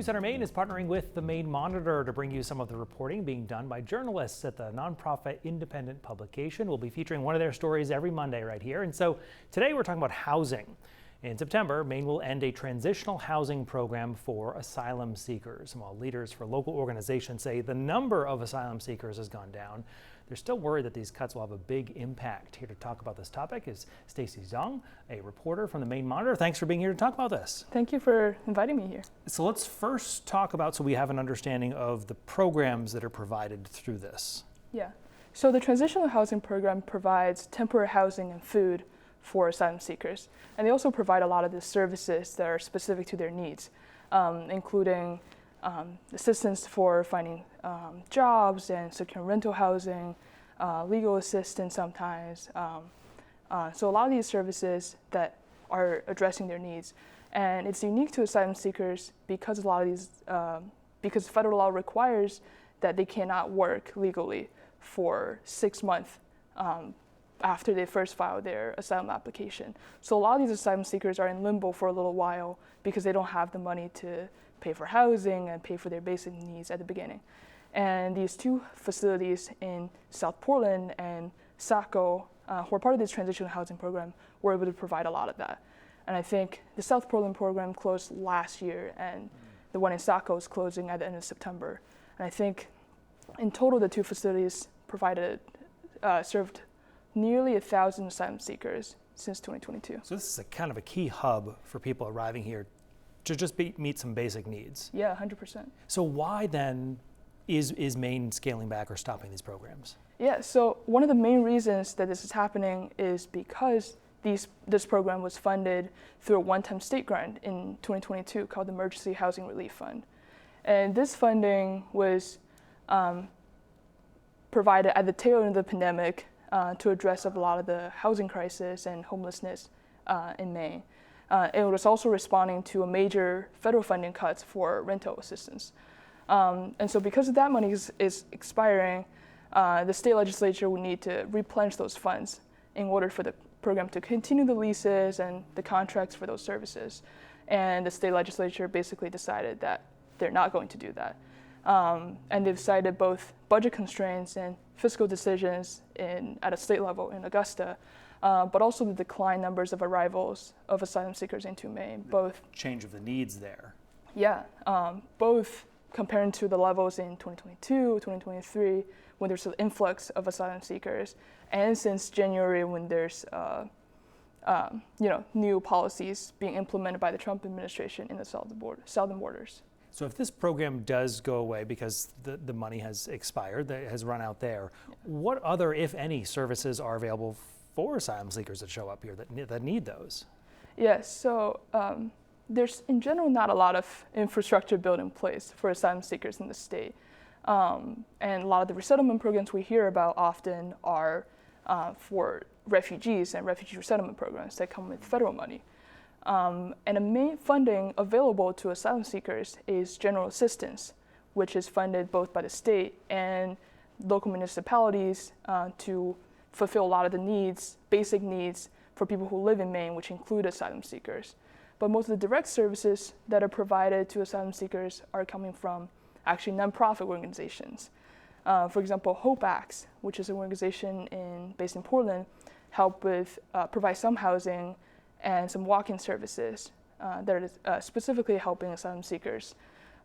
News Center Maine is partnering with the Maine Monitor to bring you some of the reporting being done by journalists at the nonprofit independent publication. We'll be featuring one of their stories every Monday right here. And so today we're talking about housing. In September, Maine will end a transitional housing program for asylum seekers. While leaders for local organizations say the number of asylum seekers has gone down, they're still worried that these cuts will have a big impact. Here to talk about this topic is Stacy Zhang, a reporter from the Maine Monitor. Thanks for being here to talk about this. Thank you for inviting me here. So let's first talk about, so we have an understanding of the programs that are provided through this. Yeah, so the transitional housing program provides temporary housing and food for asylum seekers. And they also provide a lot of the services that are specific to their needs, including assistance for finding jobs and securing rental housing, legal assistance sometimes. So a lot of these services that are addressing their needs. And it's unique to asylum seekers because a lot of these, because federal law requires that they cannot work legally for 6 months after they first filed their asylum application. So a lot of these asylum seekers are in limbo for a little while because they don't have the money to pay for housing and pay for their basic needs at the beginning. And these two facilities in South Portland and Saco, who are part of this transitional housing program, were able to provide a lot of that. And I think the South Portland program closed last year, and the one in Saco is closing at the end of September. And I think in total, the two facilities served nearly 1,000 asylum seekers since 2022. So this is a kind of a key hub for people arriving here to just meet some basic needs. Yeah, 100%. So why then is Maine scaling back or stopping these programs? Yeah, so one of the main reasons that this is happening is because this program was funded through a one-time state grant in 2022 called the Emergency Housing Relief Fund. And this funding was provided at the tail end of the pandemic to address a lot of the housing crisis and homelessness in Maine. It was also responding to a major federal funding cuts for rental assistance. And so because that money is expiring, the state legislature would need to replenish those funds in order for the program to continue the leases and the contracts for those services. And the state legislature basically decided that they're not going to do that. And they've cited both budget constraints and fiscal decisions at a state level in Augusta, but also the decline numbers of arrivals of asylum seekers into Maine. Both change of the needs there. Yeah, both comparing to the levels in 2022, 2023, when there's an influx of asylum seekers, and since January when there's new policies being implemented by the Trump administration in the southern borders. So if this program does go away because the money has expired, that has run out there, what other, if any, services are available for asylum seekers that show up here that need those? Yes, so there's in general not a lot of infrastructure built in place for asylum seekers in the state. And a lot of the resettlement programs we hear about often are for refugees and refugee resettlement programs that come with federal money. And the main funding available to asylum seekers is general assistance, which is funded both by the state and local municipalities to fulfill a lot of the needs, basic needs for people who live in Maine, which include asylum seekers. But most of the direct services that are provided to asylum seekers are coming from actually nonprofit organizations. For example, Hope Acts, which is an organization based in Portland, help with provide some housing and some walk-in services that are specifically helping asylum seekers.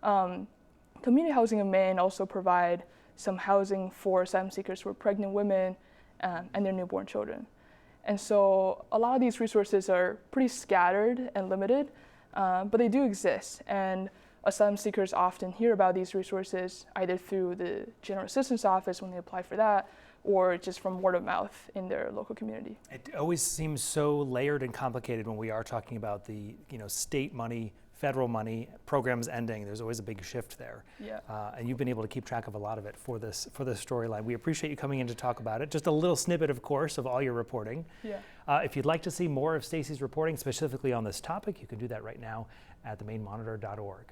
Community Housing in Maine also provide some housing for asylum seekers who are pregnant women and their newborn children. And so a lot of these resources are pretty scattered and limited, but they do exist. And asylum seekers often hear about these resources either through the General Assistance Office when they apply for that, or just from word of mouth in their local community. It always seems so layered and complicated when we are talking about the state money, federal money, programs ending. There's always a big shift there. Yeah. And you've been able to keep track of a lot of it for this storyline. We appreciate you coming in to talk about it. Just a little snippet, of course, of all your reporting. Yeah. If you'd like to see more of Stacy's reporting specifically on this topic, you can do that right now at themainmonitor.org.